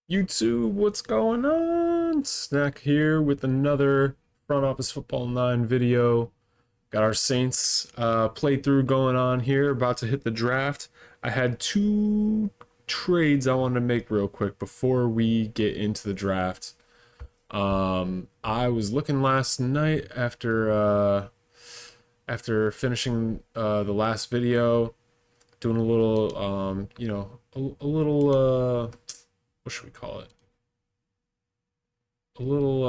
YouTube, what's going on? Snack here with another Front Office Football 9 video. Got our Saints playthrough going on here, about to hit the draft. I had two trades I wanted to make real quick before we get into the draft. I was looking last night after finishing the last video, doing a little a little what should we call it? A little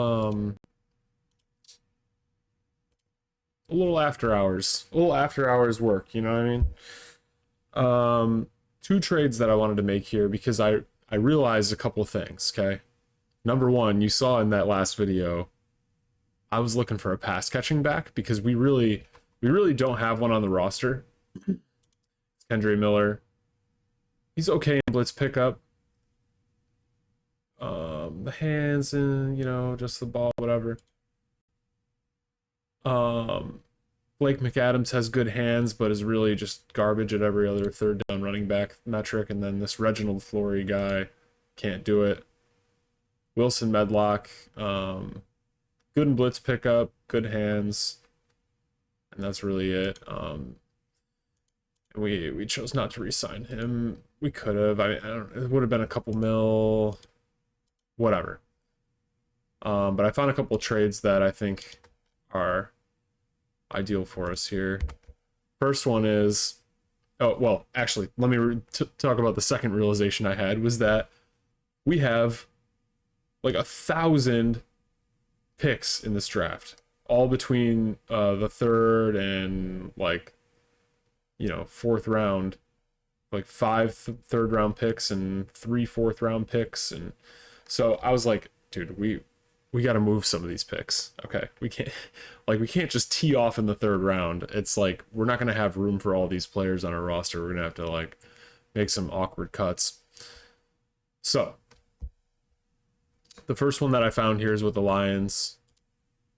a little after hours work, you know what I mean? Two trades that I wanted to make here because I realized a couple of things, okay? Number one, you saw in that last video, I was looking for a pass catching back because we really don't have one on the roster. Kendra Miller. He's okay in blitz pickup. The hands and, just the ball, whatever. Blake McAdams has good hands, but is really just garbage at every other third down running back metric. And then this Reginald Flory guy can't do it. Wilson Medlock, good in blitz pickup, good hands, and that's really it. We chose not to re-sign him. We could have. I don't. It would have been a couple mil, whatever. But I found a couple of trades that I think are ideal for us here. First one is, oh well, actually, let me talk about the second realization I had was that we have like 1,000 picks in this draft, all between the third and fourth round, like 5 third round picks and 3 fourth round picks. And so I was like, dude, we got to move some of these picks. Okay, we can't just tee off in the third round. It's like we're not going to have room for all these players on our roster. We're going to have to make some awkward cuts. So the first one that I found here is with the Lions.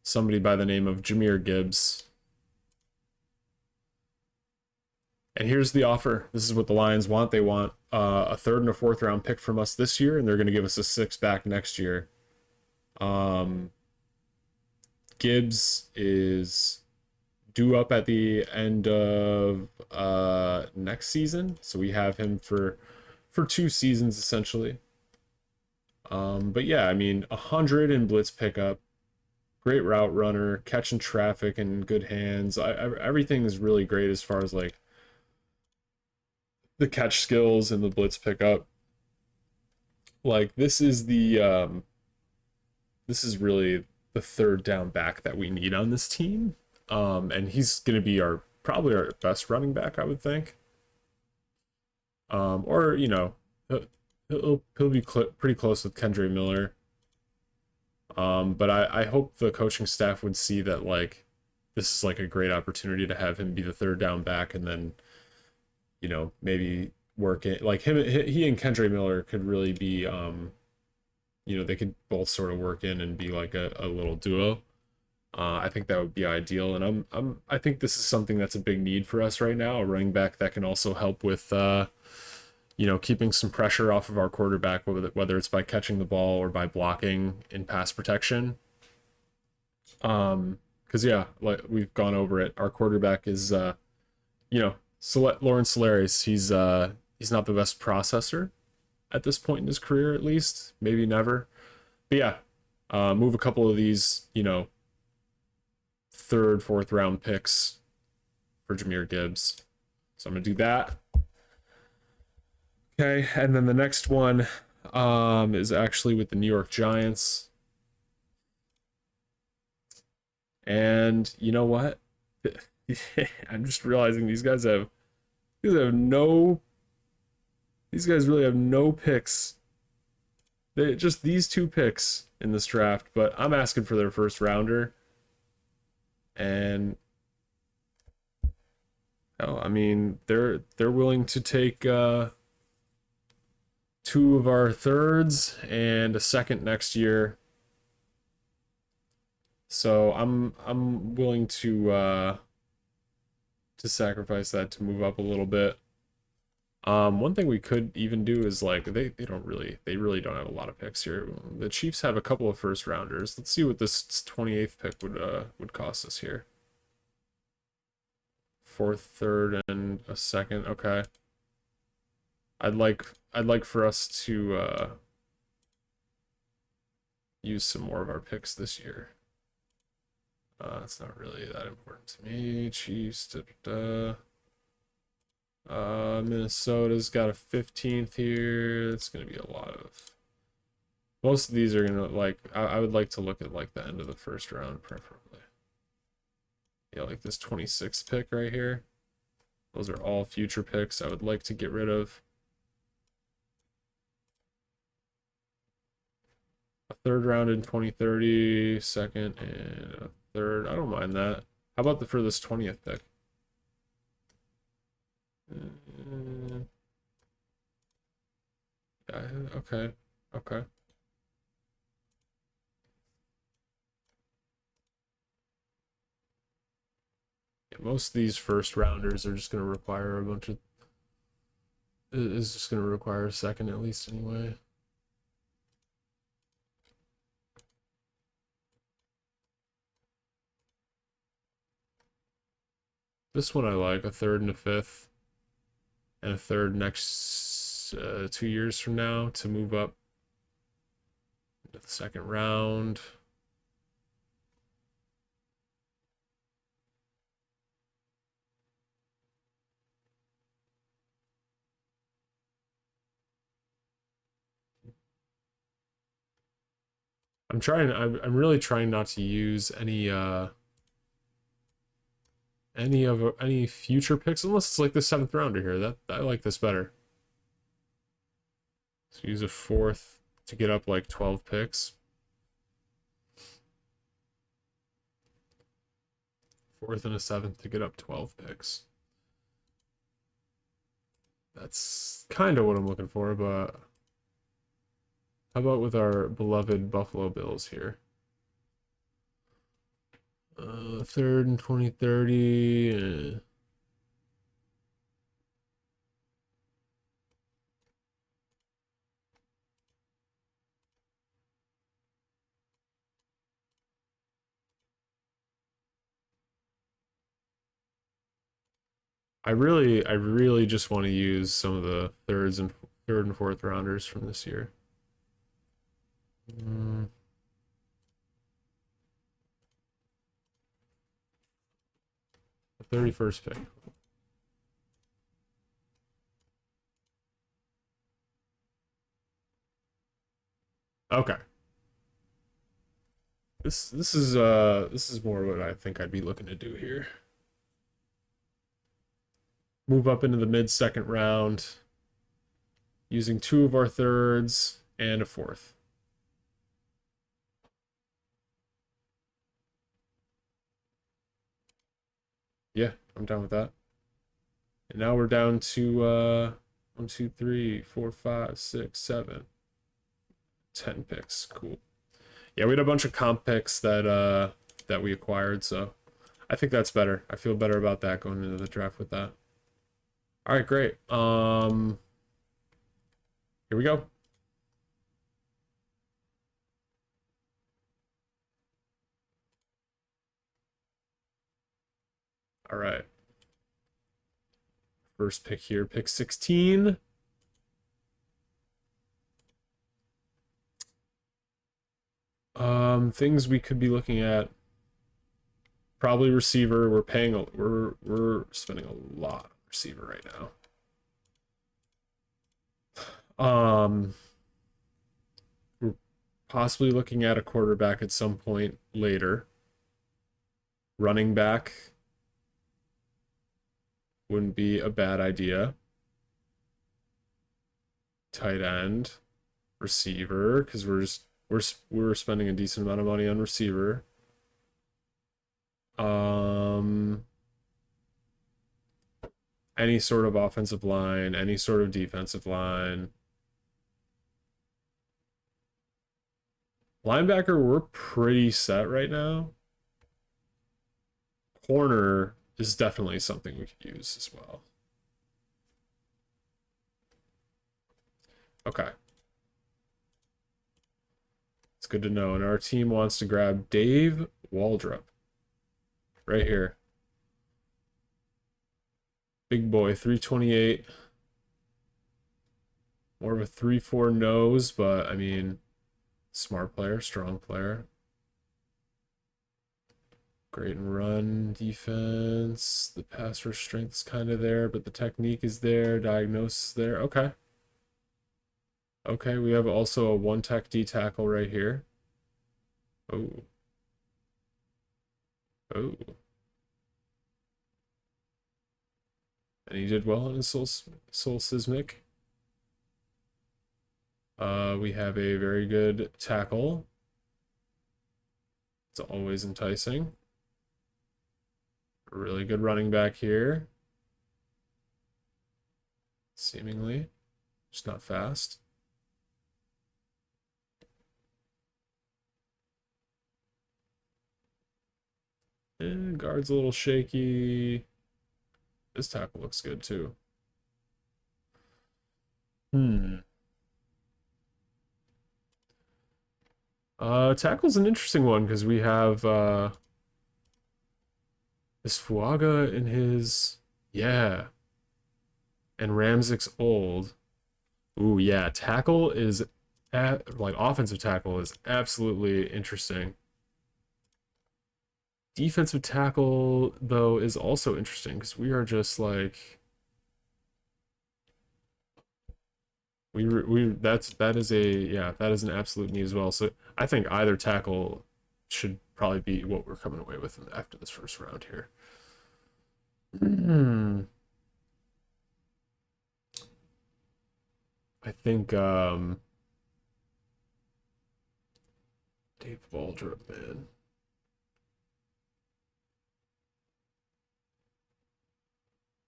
Somebody by the name of Jahmyr Gibbs. And here's the offer. This is what the Lions want. They want a third and a fourth round pick from us this year, and they're going to give us a 6 back next year. Gibbs is due up at the end of next season, so we have him for 2 seasons essentially. But yeah, I mean, 100 in blitz pickup, great route runner, catching traffic and good hands. Everything is really great as far as the catch skills and the blitz pickup. This is really the third down back that we need on this team. And he's going to be probably our best running back, I would think. Or, he'll be pretty close with Kendra Miller. But I hope the coaching staff would see that this is a great opportunity to have him be the third down back, and then maybe work it he and Kendra Miller could really be they could both sort of work in and be a little duo. I think that would be ideal, and I think this is something that's a big need for us right now, a running back that can also help with keeping some pressure off of our quarterback, whether it's by catching the ball or by blocking in pass protection. Because yeah, we've gone over it. Our quarterback is, Lawrence Solaris. He's not the best processor at this point in his career, at least. Maybe never. But yeah, move a couple of these, third, fourth round picks for Jahmyr Gibbs. So I'm gonna do that. Okay, and then the next one is actually with the New York Giants. And you know what? I'm just realizing these guys really have no picks. Just these 2 picks in this draft, but I'm asking for their first rounder. And I mean, they're willing to take 2 of our thirds and a second next year. So I'm willing to sacrifice that to move up a little bit. One thing we could even do is like they really don't have a lot of picks here. The Chiefs have a couple of first rounders. Let's see what this 28th pick would cost us here. Fourth, third, and a second. Okay. I'd like for us to use some more of our picks this year. It's not really that important to me. Chiefs. Da, da, da. Minnesota's got a 15th here. It's gonna be a lot of. Most of these are gonna like. I would like to look at like the end of the first round, preferably. Yeah, like this 26th pick right here. Those are all future picks I would like to get rid of. A third round in 2030, second and a third. I don't mind that. How about for this 20th pick? Okay. Okay. Yeah, most of these first rounders are just going to require a bunch of. Is just going to require a second at least anyway. This one I like, a third and a fifth, and a third next 2 years from now to move up to the second round. I'm really trying not to use any future picks unless it's like the seventh rounder here. That I like this better. So use a fourth to get up like 12 picks. Fourth and a seventh to get up 12 picks. That's kind of what I'm looking for, but how about with our beloved Buffalo Bills here? Third and 2030. I really just want to use some of the third and fourth rounders from this year. Mm. The 31st pick. Okay. This is more what I think I'd be looking to do here. Move up into the mid second round using two of our thirds and a fourth. Yeah, I'm down with that. And now we're down to 1, 2, 3, 4, 5, 6, 7, 10 picks. Cool. Yeah, we had a bunch of comp picks that we acquired, so I think that's better. I feel better about that going into the draft with that. All right, great. Here we go. All right. First pick here, pick 16. Things we could be looking at. Probably receiver. We're spending a lot on receiver right now. We're possibly looking at a quarterback at some point later. Running back wouldn't be a bad idea. Tight end, receiver, because we're spending a decent amount of money on receiver. Um, any sort of offensive line, any sort of defensive line. Linebacker, we're pretty set right now. Corner is definitely something we could use as well. Okay. It's good to know. And our team wants to grab Dave Waldrop. Right here. Big boy, 328. More of a 3-4 nose, but I mean, smart player, strong player. Great in run defense. The pass rush strength's kind of there, but the technique is there. Diagnosis is there. Okay. Okay, we have also a one tech D tackle right here. Oh. Oh. And he did well on his soul Sismic. We have a very good tackle. It's always enticing. Really good running back here. Seemingly. Just not fast. And guard's a little shaky. This tackle looks good too. Hmm. Tackle's an interesting one because we have this Fuaga in his, yeah, and Ramzik's old. Ooh, yeah, tackle is like offensive tackle is absolutely interesting. Defensive tackle though is also interesting because we are just like that is a, yeah, that is an absolute need as well. So I think either tackle should probably be what we're coming away with after this first round here. Hmm. I think Dave Waldrop, man.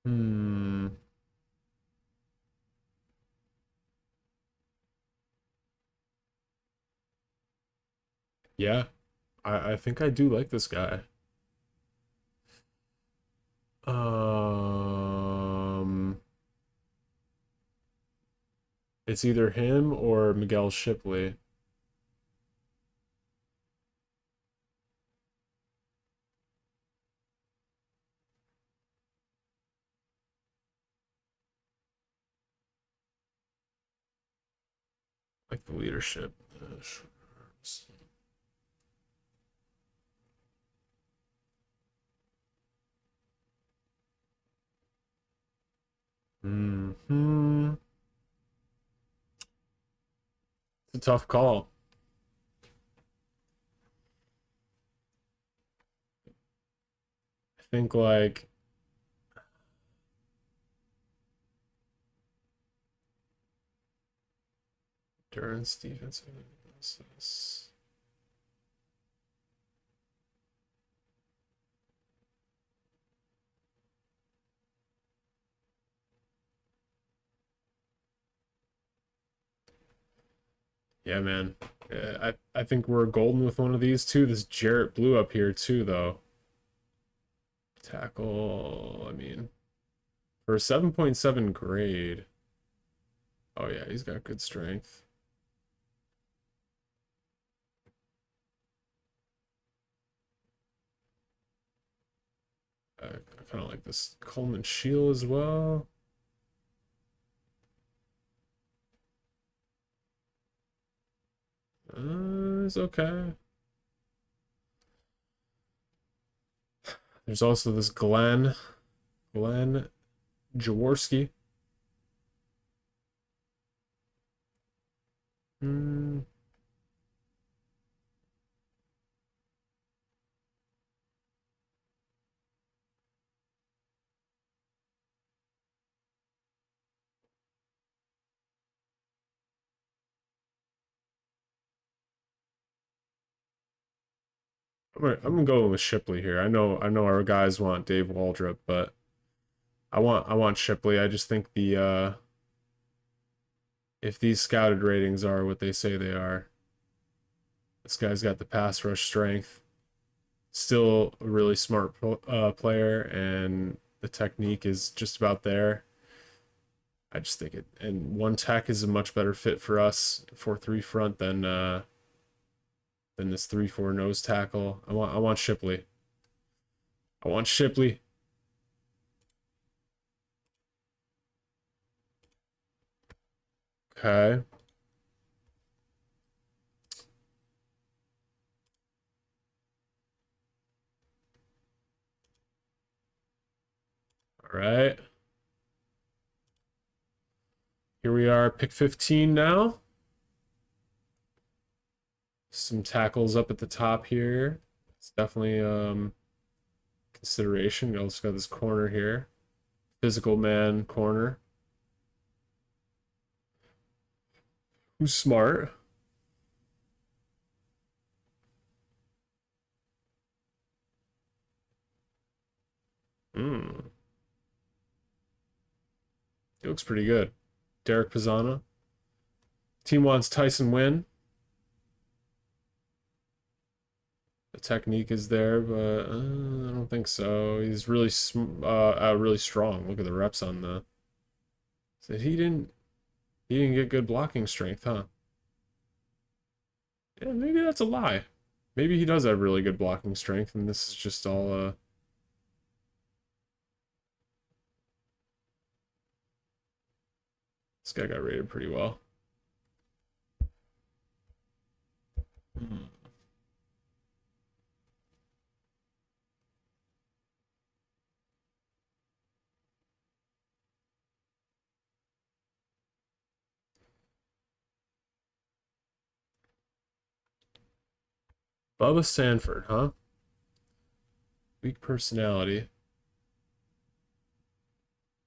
Hmm. Yeah, I think I do like this guy. Um, it's either him or Miguel Shipley. Like the leadership. Hmm. It's a tough call. I think like Duran Stevenson. Yeah, man. I think we're golden with one of these too. This Jarrett Blue up here too, though. Tackle. I mean, for a 7.7 grade. Oh yeah, he's got good strength. I kind of like this Coleman Shield as well. It's okay. There's also this Glenn Jaworski. Hmm. I'm going with Shipley here. I know our guys want Dave Waldrop, but I want Shipley. I just think the if these scouted ratings are what they say they are, this guy's got the pass rush strength. Still a really smart player, and the technique is just about there. I just think it, and one tech is a much better fit for us 4-3 front than this 3-4 nose tackle. I want Shipley. I want Shipley. Okay. All right. Here we are, pick 15 now. Some tackles up at the top here. It's definitely consideration. We also got this corner here. Physical man corner. Who's smart? Hmm. He looks pretty good. Derek Pizzana. Team wants Tyson Wynn. The technique is there, but I don't think so. He's really really strong. Look at the reps on the. So he didn't get good blocking strength, huh? Yeah, maybe that's a lie. Maybe he does have really good blocking strength, and this is just all this guy got rated pretty well. Hmm. Bubba Sanford, huh? Weak personality.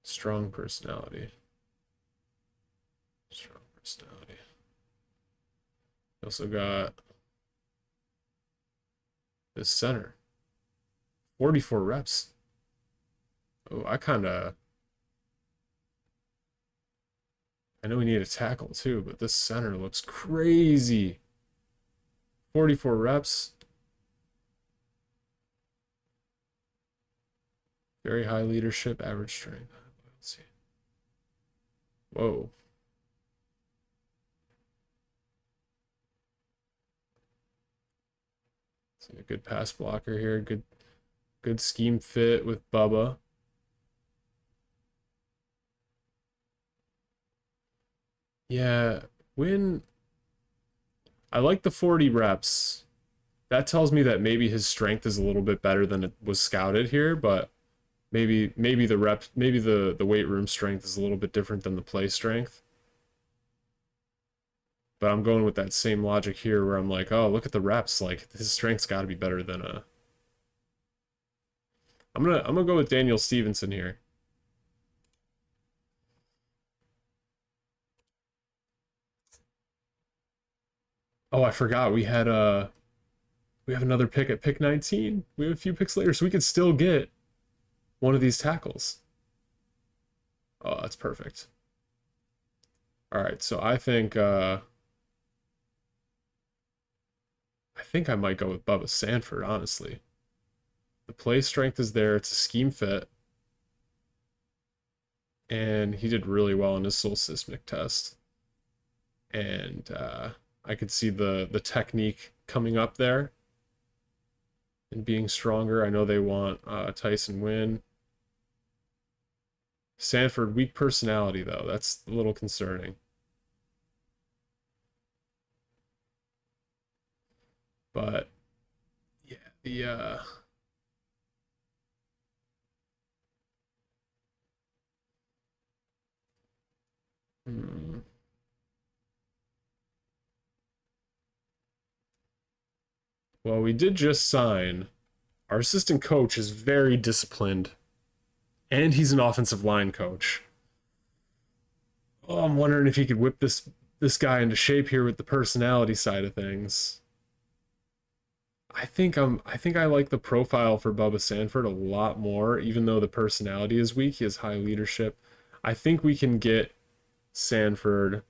Strong personality. Strong personality. We also got this center. 44 reps. Oh, I know we need a tackle too, but this center looks crazy. 44 reps. Very high leadership, average strength. Let's see. Whoa. See a good pass blocker here. Good scheme fit with Bubba. Yeah, when I like the 40 reps. That tells me that maybe his strength is a little bit better than it was scouted here, but maybe the weight room strength is a little bit different than the play strength. But I'm going with that same logic here where I'm like, oh, look at the reps. Like his strength's got to be better than a. I'm gonna go with Daniel Stevenson here. Oh, I forgot we have another pick at pick 19. We have a few picks later, so we could still get one of these tackles. Oh, that's perfect. All right, so I think I might go with Bubba Sanford, honestly. The play strength is there. It's a scheme fit. And he did really well in his soul seismic test. And I could see the technique coming up there and being stronger. I know they want Tyson Wynn. Sanford, weak personality, though. That's a little concerning. But yeah, hmm. Well, we did just sign. Our assistant coach is very disciplined, and he's an offensive line coach. Oh, I'm wondering if he could whip this guy into shape here with the personality side of things. I think I like the profile for Bubba Sanford a lot more, even though the personality is weak. He has high leadership. I think we can get Sanford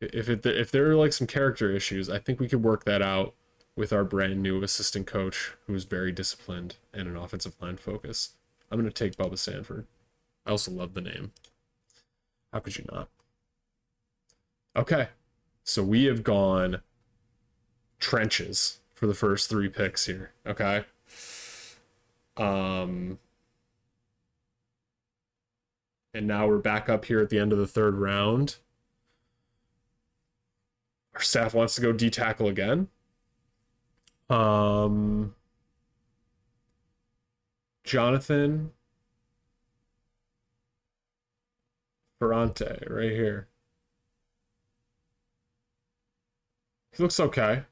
if there are like some character issues. I think we could work that out with our brand new assistant coach, who's very disciplined and an offensive line focus. I'm gonna take Bubba Sanford. I also love the name. How could you not? Okay. So we have gone trenches for the first three picks here. Okay. Um, and now we're back up here at the end of the third round. Our staff wants to go D tackle again. Um, Jonathan Ferrante right here. He looks okay.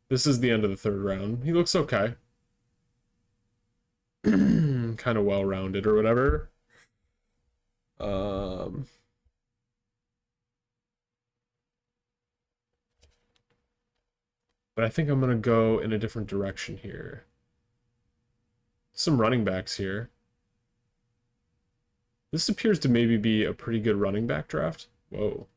This is the end of the third round. He looks okay. Kind of well rounded or whatever. Um, but I think I'm gonna go in a different direction here. Some running backs here. This appears to maybe be a pretty good running back draft. Whoa.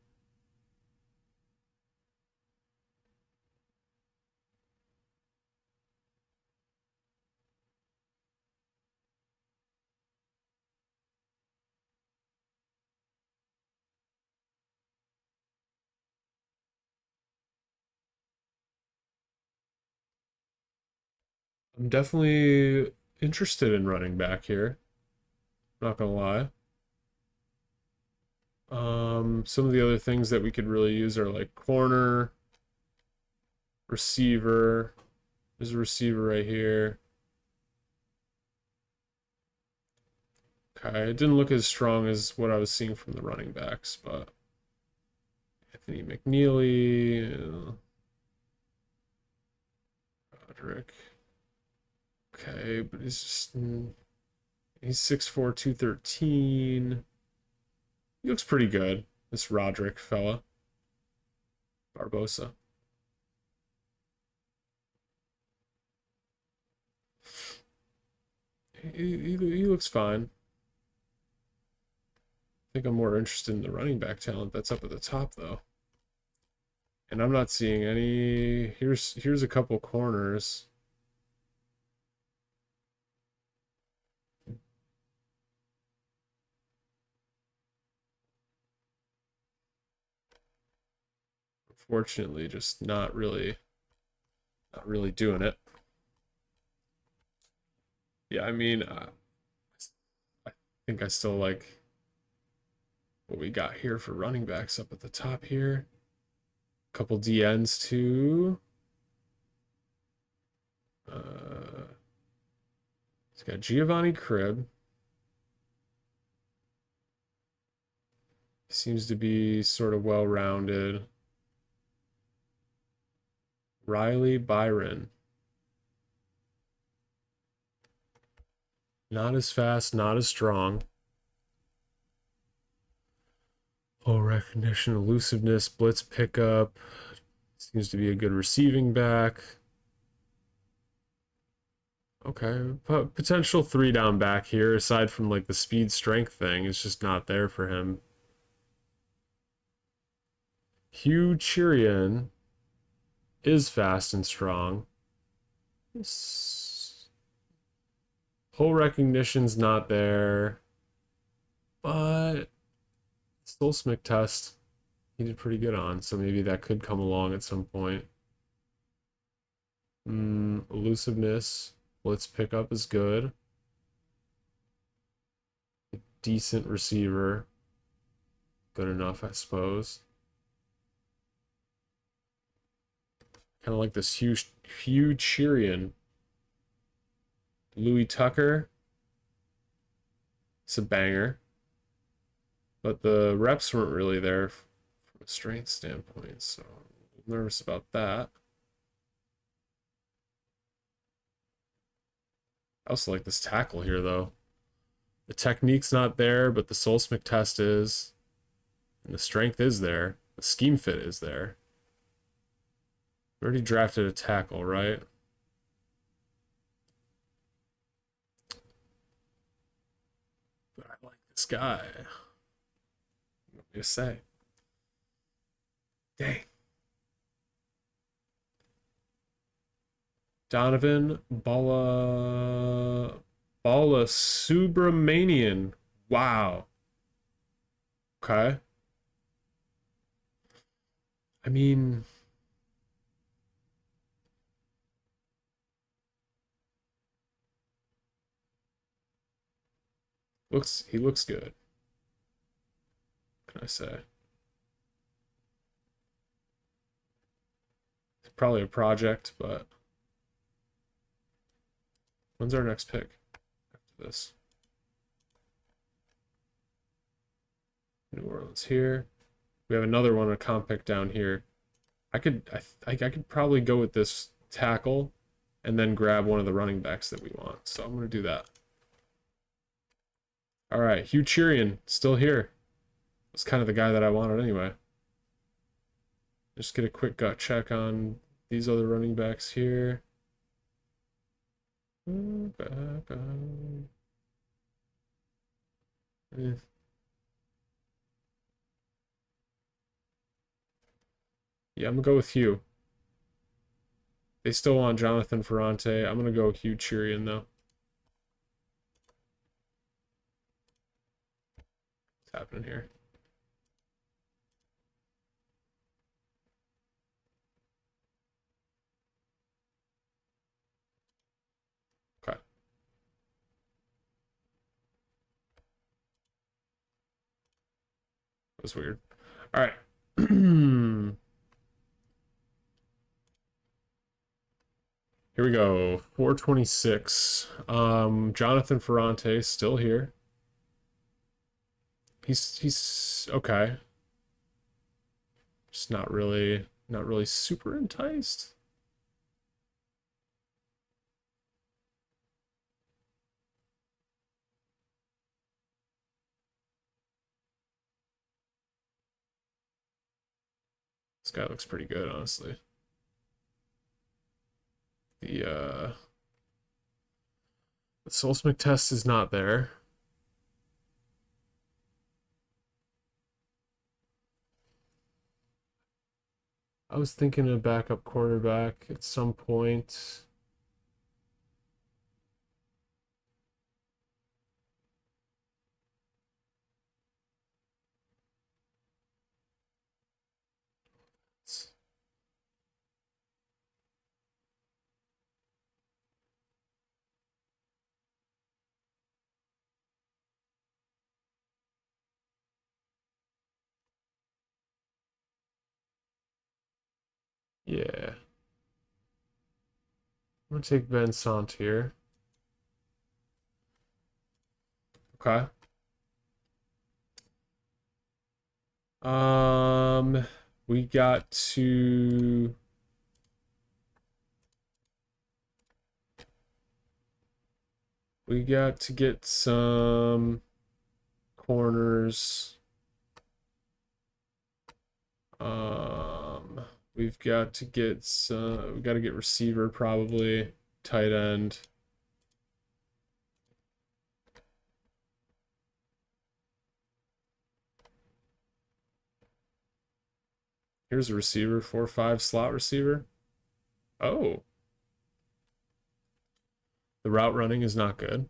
I'm definitely interested in running back here. Not gonna lie. Some of the other things that we could really use are like corner, receiver. There's a receiver right here. Okay, it didn't look as strong as what I was seeing from the running backs, but Anthony McNeely, Roderick. Okay, but he's just he's 6'4", 213. He looks pretty good, this Roderick fella. Barbosa. He looks fine. I think I'm more interested in the running back talent that's up at the top, though. And I'm not seeing any. Here's a couple corners. Unfortunately, just not really doing it. Yeah, I mean, I think I still like what we got here for running backs up at the top here. Couple DNs too. It's got Giovanni Cribb. Seems to be sort of well-rounded. Riley Byron. Not as fast, not as strong. Full recognition, elusiveness, blitz pickup. Seems to be a good receiving back. Okay, potential 3-down back here, aside from like the speed strength thing, it's just not there for him. Hugh Chirian is fast and strong. Whole recognition's not there, but Stolsmith test he did pretty good on, so maybe that could come along at some point. Elusiveness, blitz pickup is good. Decent receiver, good enough, I suppose. Kind of like this huge Chirian. Louis Tucker. It's a banger. But the reps weren't really there from a strength standpoint, so I'm nervous about that. I also like this tackle here, though. The technique's not there, but the Solsmith test is. And the strength is there. The scheme fit is there. We already drafted a tackle, right? But I like this guy. What do you say? Dang. Donovan Bala Subramanian. Wow. Okay. I mean, he looks good. What can I say? It's probably a project, but when's our next pick after this? New Orleans here. We have another one, a comp pick down here. I could probably go with this tackle and then grab one of the running backs that we want. So I'm gonna do that. All right, Hugh Chirian still here. It's kind of the guy that I wanted anyway. Just get a quick gut check on these other running backs here. Back on. Eh. Yeah, I'm gonna go with Hugh. They still want Jonathan Ferrante. I'm gonna go Hugh Chirian though. What's happening here? Okay, that was weird. All right. Here we go. 426. Jonathan Ferrante still here. He's okay. Just not really super enticed. This guy looks pretty good, honestly. The seismic test is not there. I was thinking of backup quarterback at some point. Yeah. I'm gonna take Vincent here. Okay. Um, we got to get some corners. Um, we've got to get some. We got to get receiver probably, tight end. Here's a receiver, 4-5 slot receiver. Oh, the route running is not good.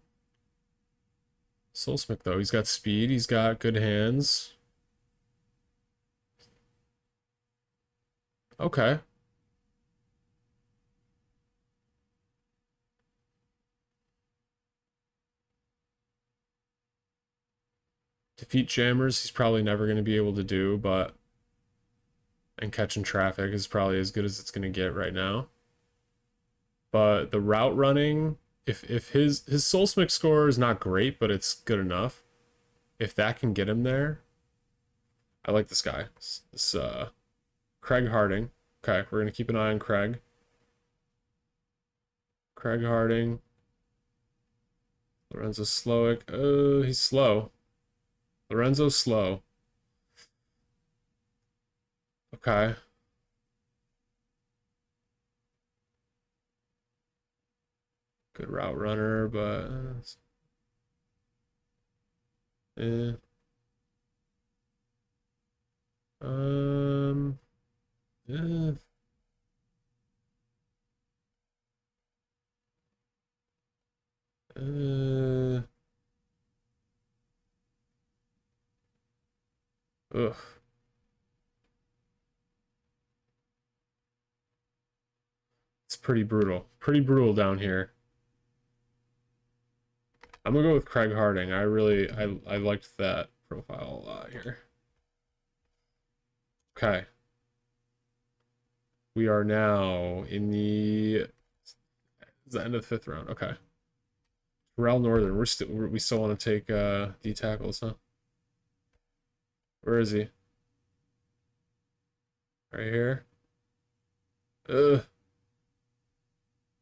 Solsmith though, he's got speed. He's got good hands. Okay. Defeat jammers, he's probably never going to be able to do, but and catching traffic is probably as good as it's going to get right now. But the route running, if his Soulsmith score is not great, but it's good enough. If that can get him there, I like this guy. This Craig Harding. Okay, we're gonna keep an eye on Craig. Craig Harding. Lorenzo Slowick. Oh, he's slow. Lorenzo's slow. Okay. Good route runner, but eh. Um eh. Uh, Ugh. It's pretty brutal. Pretty brutal down here. I'm gonna go with Craig Harding. I liked that profile a lot here. Okay. We are now in the end of the fifth round. Okay. Terrell Northern. We still want to take D tackles, huh? Where is he? Right here. Ugh.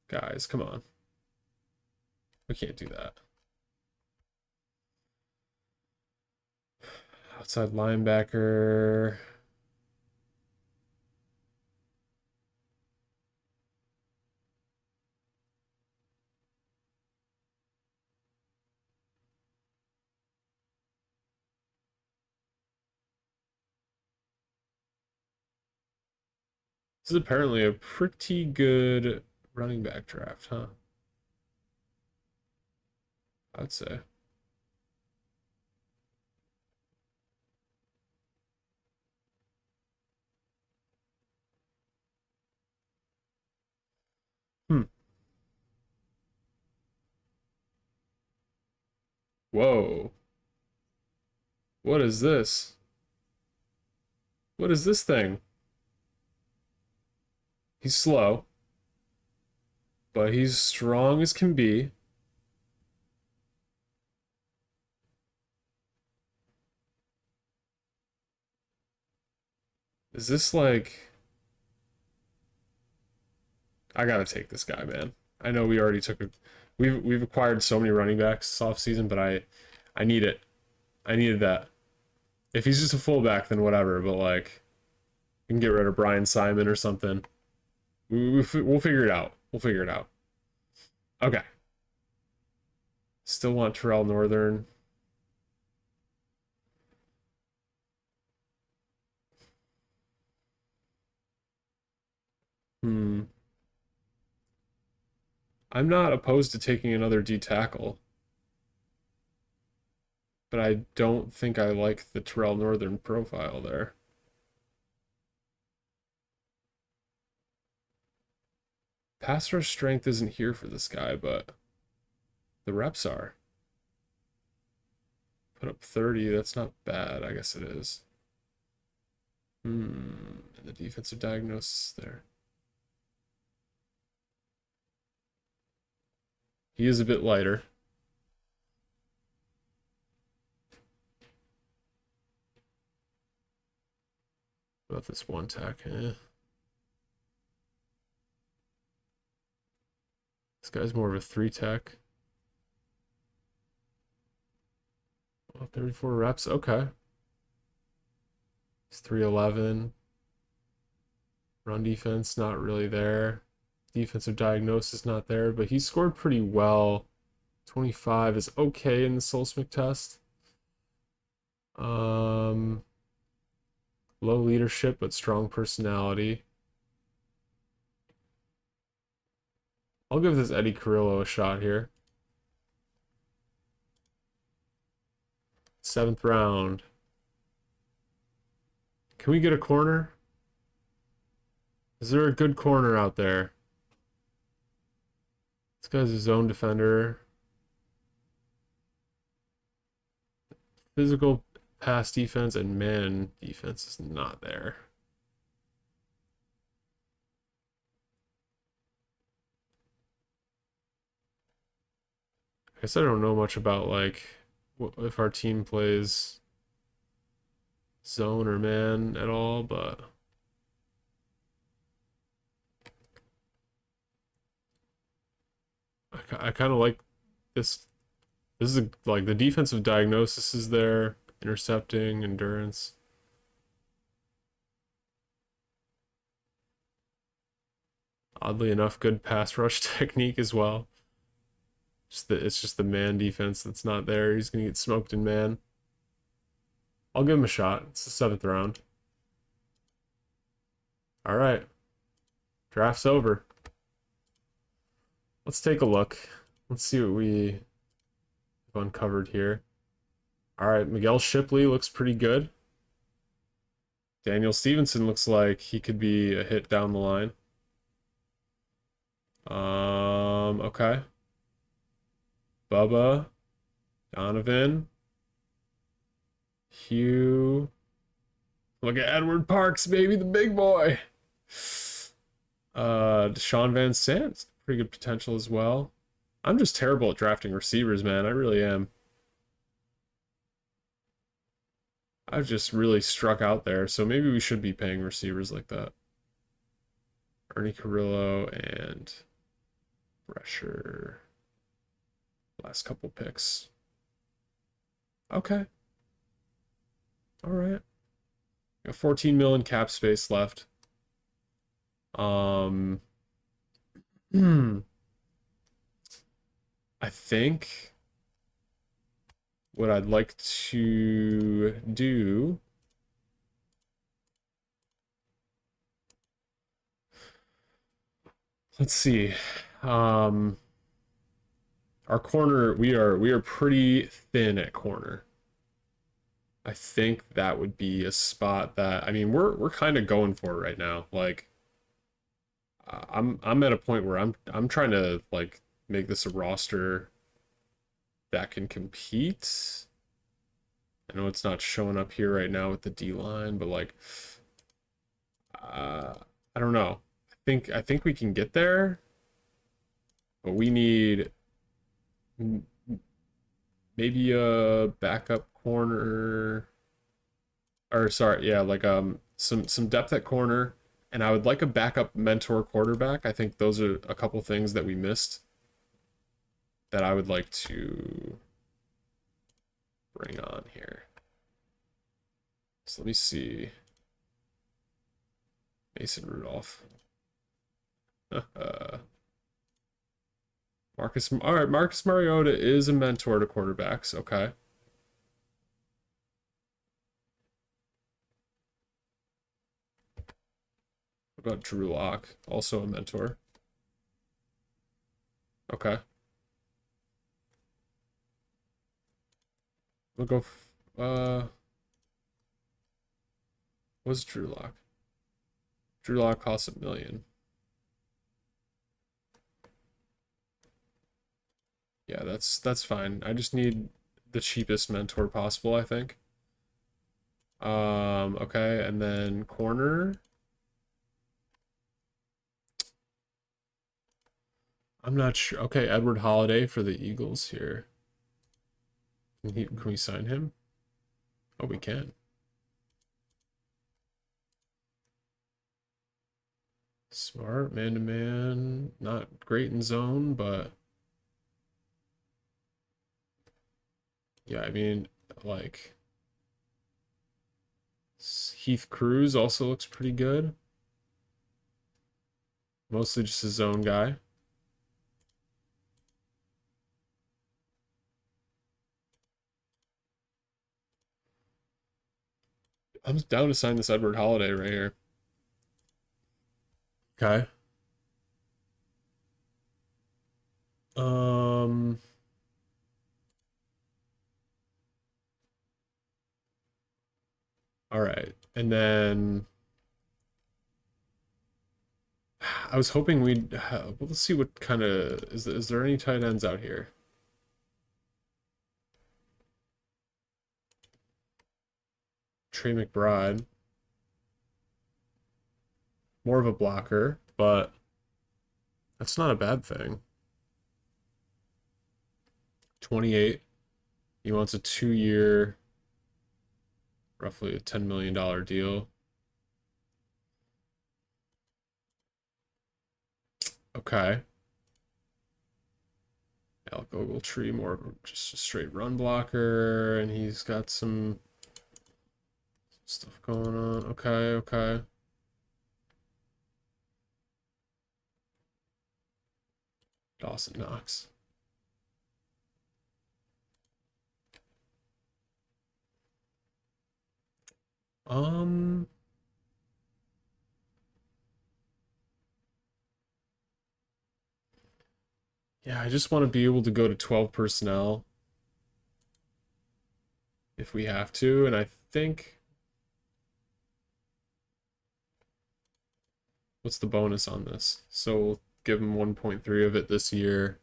Guys, come on. We can't do that. Outside linebacker. This is apparently a pretty good running back draft, huh? I'd say. Hmm. Whoa. What is this? What is this thing? He's slow, but he's strong as can be. Is this like... I gotta take this guy, man. I know we already took a... We've acquired so many running backs this offseason, but I need it. I needed that. If he's just a fullback, then whatever, but like... We can get rid of Brian Simon or something. We'll figure it out. We'll figure it out. Okay. Still want Terrell Northern. Hmm. I'm not opposed to taking another D tackle, but I don't think I like the Terrell Northern profile there. Pass rush strength isn't here for this guy, but the reps are. Put up 30, that's not bad. I guess it is. And the defensive diagnosis there. He is a bit lighter. What about this one tack? This guy's more of a 3 tack. Oh, 34 reps. Okay. He's 311. Run defense, not really there. Defensive diagnosis, not there, but he scored pretty well. 25 is okay in the Solsmith test. Low leadership, but strong personality. I'll give this Eddie Carrillo a shot here. 7th round. Can we get a corner? Is there a good corner out there? This guy's a zone defender. Physical pass defense and man defense is not there. I guess I don't know much about like if our team plays zone or man at all, but I kind of like this. This is like the defensive diagnosis is there, intercepting, endurance. Oddly enough, good pass rush technique as well. It's just the man defense that's not there. He's gonna get smoked in man. I'll give him a shot. It's the 7th round. All right, draft's over. Let's take a look. Let's see what we have uncovered here. All right, Miguel Shipley looks pretty good. Daniel Stevenson looks like he could be a hit down the line. Okay. Bubba, Donovan, Hugh. Look at Edward Parks, baby, the big boy. Deshaun Van Sant, pretty good potential as well. I'm just terrible at drafting receivers, man. I really am. I've just really struck out there, so maybe we should be paying receivers like that. Ernie Carrillo and Brescher. Last couple picks. Okay. All right. Got 14 million cap space left. I think what I'd like to do, let's see. Our corner, we are pretty thin at corner. I think that would be a spot that, I mean, we're kind of going for it right now. Like I'm at a point where I'm trying to like make this a roster that can compete. I know it's not showing up here right now with the D line, but like I don't know. I think we can get there, but we need maybe a backup corner, or sorry, yeah, like some depth at corner, and I would like a backup mentor quarterback. I think those are a couple things that we missed that I would like to bring on here. So let me see. Mason Rudolph. All right, Marcus Mariota is a mentor to quarterbacks. Okay. What about Drew Lock? Also a mentor. Okay. We'll go. What's Drew Lock? Drew Lock costs $1 million. Yeah, that's fine. I just need the cheapest mentor possible, I think. Okay, and then corner. I'm not sure. Okay, Edward Holiday for the Eagles here. Can we sign him? Oh, we can. Smart, man-to-man. Not great in zone, but yeah, I mean, like Heath Cruz also looks pretty good. Mostly just a zone guy. I'm down to sign this Edward Holiday right here. Okay. Um, all right. And then I was hoping we'd well, let's see what kind of is there any tight ends out here? Trey McBride. More of a blocker, but that's not a bad thing. 28. He wants a 2-year, roughly a $10 million deal. Okay. Alec Ogletree, more of just a straight run blocker, and he's got some stuff going on. Okay, okay. Dawson Knox. Um, yeah, I just want to be able to go to 12 personnel if we have to, and I think What's the bonus on this? So we'll give him 1.3 of it this year,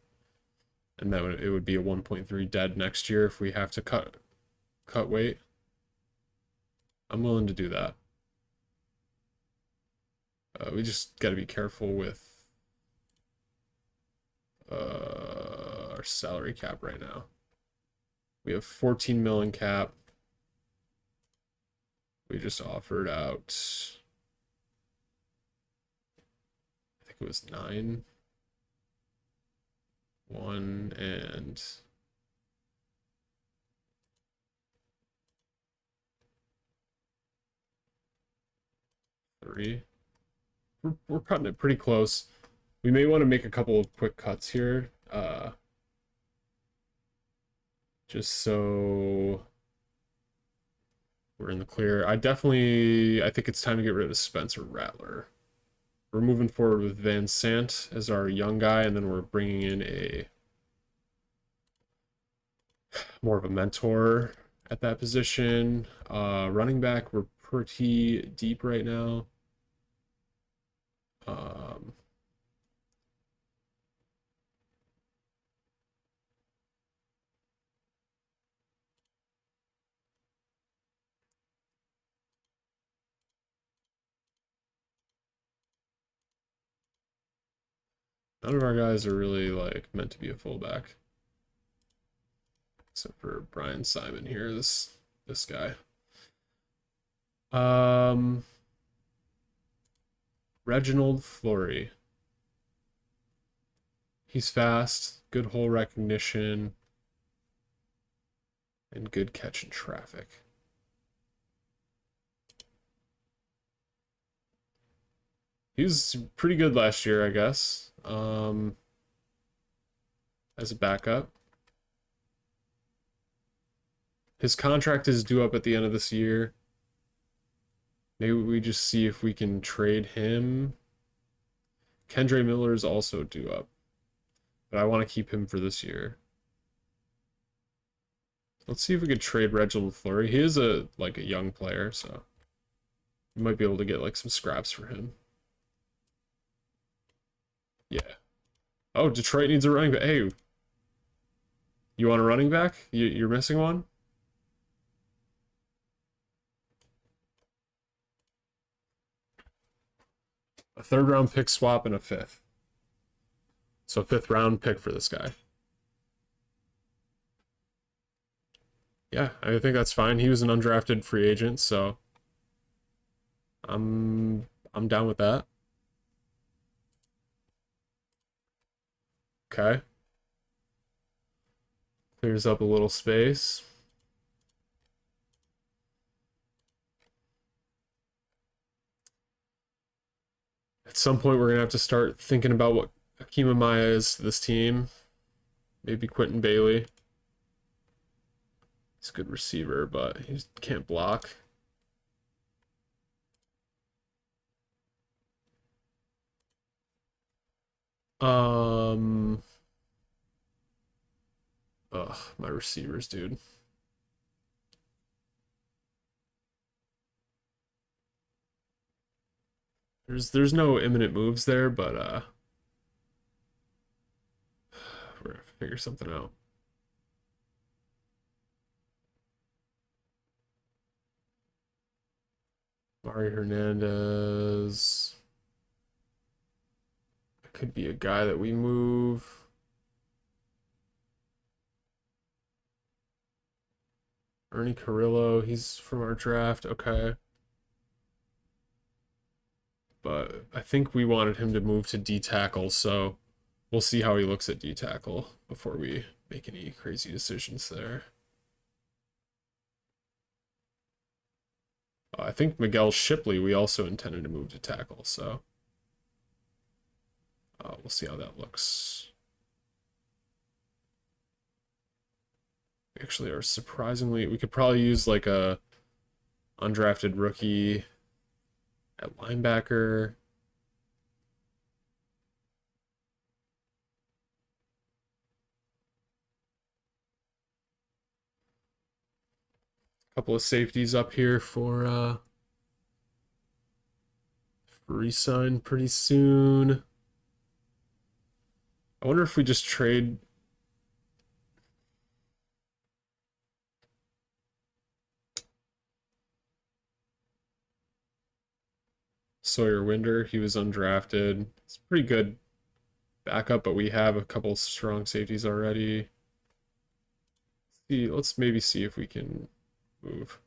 and it would be a 1.3 dead next year if we have to cut weight. I'm willing to do that. We just got to be careful with our salary cap right now. We have 14 million cap. We just offered out, I think it was 9, 1, and three. We're cutting it pretty close. We may want to make a couple of quick cuts here, just so we're in the clear. I think it's time to get rid of Spencer Rattler. We're moving forward with Van Sant as our young guy, and then we're bringing in a more of a mentor at that position. Running back, we're pretty deep right now. None of our guys are really like meant to be a fullback, except for Brian Simon here. This guy. Reginald Flory. He's fast, good hole recognition, and good catch in traffic. He was pretty good last year, I guess, as a backup. His contract is due up at the end of this year. Maybe we just see if we can trade him. Kendre Miller is also due up, but I want to keep him for this year. Let's see if we could trade Reginald Fleury. He is a young player, so we might be able to get like some scraps for him. Yeah. Oh, Detroit needs a running back. Hey, you want a running back? You're missing one? A third round pick swap and a fifth. So fifth round pick for this guy. Yeah, I think that's fine. He was an undrafted free agent, so I'm down with that. Okay. Clears up a little space. At some point, we're gonna have to start thinking about what Hakeem Amaya is to this team. Maybe Quentin Bailey. He's a good receiver, but he can't block. Ugh, my receivers, dude. There's no imminent moves there, but we're gonna figure something out. Mari Hernandez could be a guy that we move. Ernie Carrillo, he's from our draft. Okay. But I think we wanted him to move to D tackle, so we'll see how he looks at D tackle before we make any crazy decisions there. I think Miguel Shipley we also intended to move to tackle, so we'll see how that looks. We actually are surprisingly, we could probably use like a undrafted rookie at linebacker. A couple of safeties up here for re-sign pretty soon. I wonder if we just trade. Sawyer Winder, he was undrafted. It's pretty good backup, but we have a couple strong safeties already. See, let's maybe see if we can move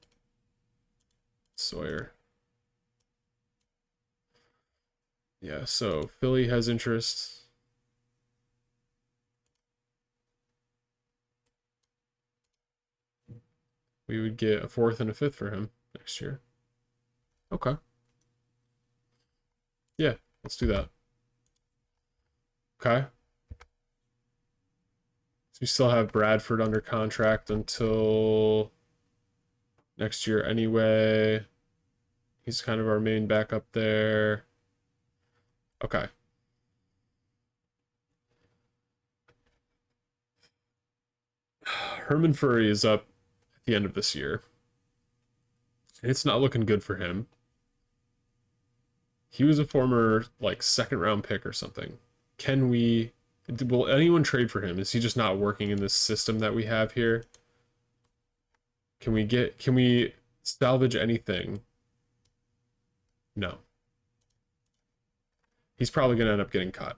Sawyer. Yeah, so Philly has interest. We would get a fourth and a fifth for him next year. Okay. Yeah, let's do that. Okay. So we still have Bradford under contract until next year anyway. He's kind of our main backup there. Okay. Herman Furry is up at the end of this year. It's not looking good for him. He was a former like second round pick or something. Can we will anyone trade for him? Is he just not working in this system that we have here? Can we salvage anything? No. He's probably gonna end up getting cut.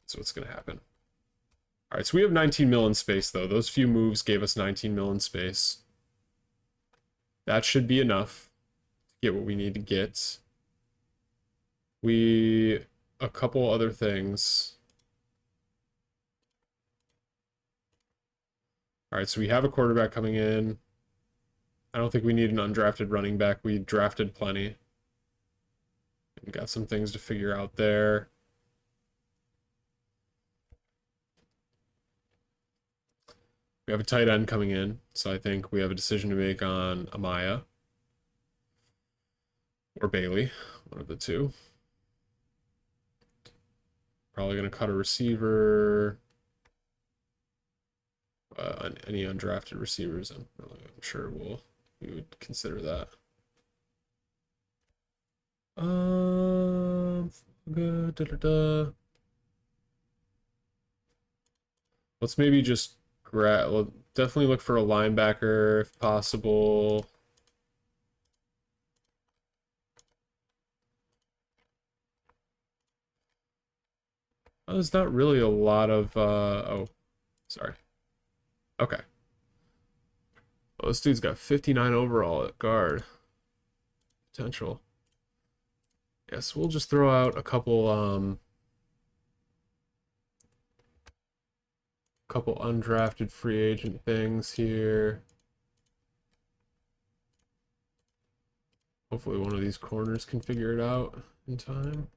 That's what's gonna happen. Alright, so we have 19 mil in space though. Those few moves gave us 19 mil in space. That should be enough to get what we need to get. A couple other things. Alright, so we have a quarterback coming in. I don't think we need an undrafted running back. We drafted plenty. We got some things to figure out there. We have a tight end coming in, so I think we have a decision to make on Amaya or Bailey, one of the two. Probably going to cut a receiver. Any undrafted receivers, I'm sure we would consider that. Good. Let's maybe just we'll definitely look for a linebacker if possible. Oh, there's not really a lot of oh, sorry. Okay. Well, this dude's got 59 overall at guard. Potential. Yes, we'll just throw out a couple undrafted free agent things here. Hopefully one of these corners can figure it out in time.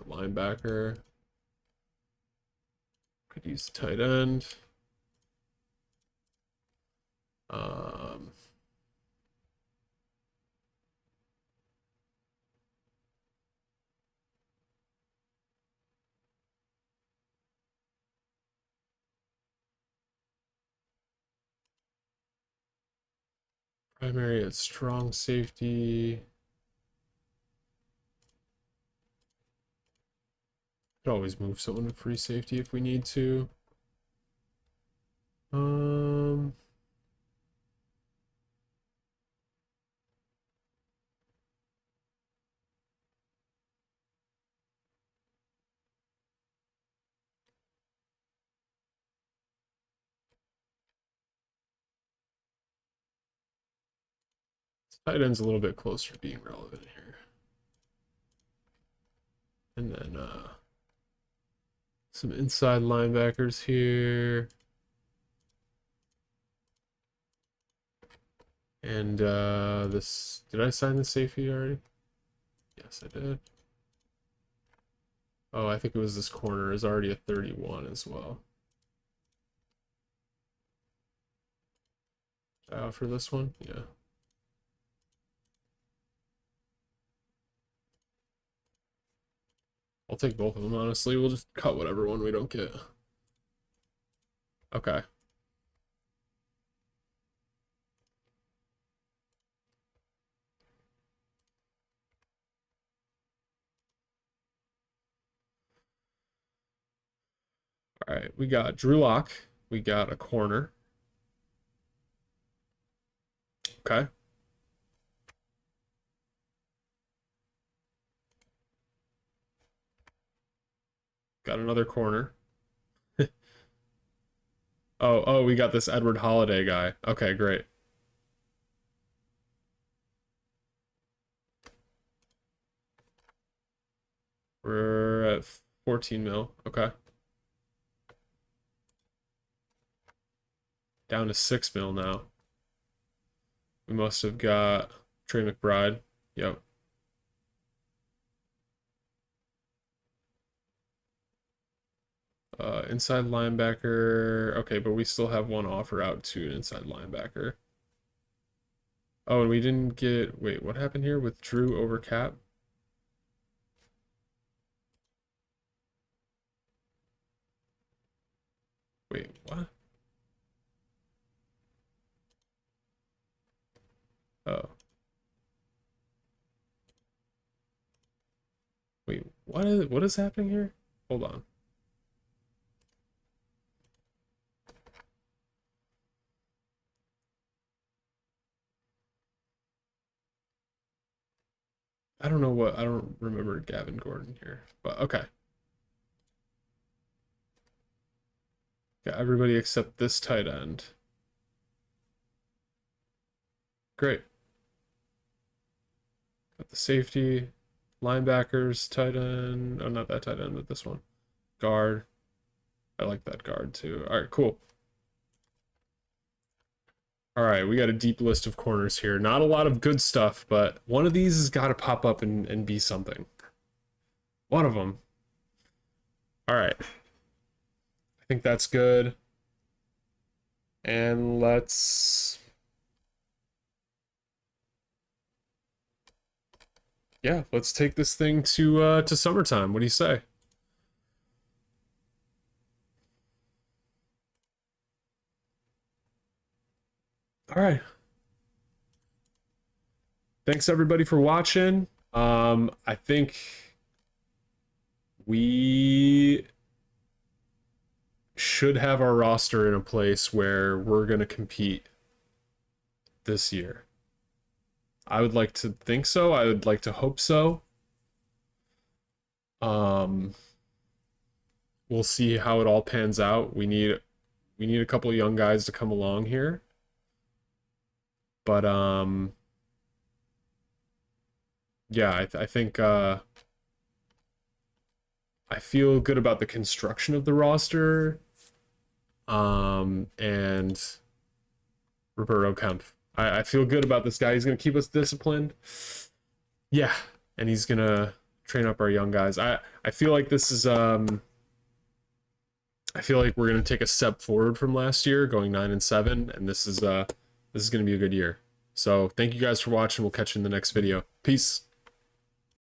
Linebacker. Could use tight end. Primary at strong safety. Could always move someone to free safety if we need to. Tight end's a little bit closer to being relevant here. And then some inside linebackers here. And this, did I sign the safety already? Yes, I did. Oh, I think it was this corner is already a 31 as well. Should I offer this one? Yeah. I'll take both of them, honestly. We'll just cut whatever one we don't get. Okay. All right, we got Drew Lock. We got a corner. Okay. Got another corner. Oh, we got this Edward Holiday guy. Okay, great. We're at 14 mil. Okay. Down to 6 mil now. We must have got Trey McBride. Yep. Inside linebacker. Okay, but we still have one offer out to an inside linebacker. Oh, and we didn't get... Wait, what happened here with Drew over cap? Wait, what? Oh. Wait, what is happening here? Hold on. I don't know what... I don't remember Gavin Gordon here. But, okay. Got everybody except this tight end. Great. Got the safety, linebackers, tight end. Oh, not that tight end, but this one. Guard. I like that guard too. All right, cool. All right, we got a deep list of corners here. Not a lot of good stuff, but one of these has got to pop up and be something. One of them. All right. I think that's good. And let's... Yeah, let's take this thing to summertime. What do you say? All right. Thanks everybody for watching. I think we should have our roster in a place where we're going to compete this year. I would like to think so. I would like to hope so. We'll see how it all pans out. We need a couple of young guys to come along here. But yeah, I think I feel good about the construction of the roster. And Roberto Kempf. I feel good about this guy. He's gonna keep us disciplined. Yeah, and he's gonna train up our young guys. I feel like this is I feel like we're gonna take a step forward from last year, going 9-7, and this is gonna be a good year. So thank you guys for watching. We'll catch you in the next video. Peace.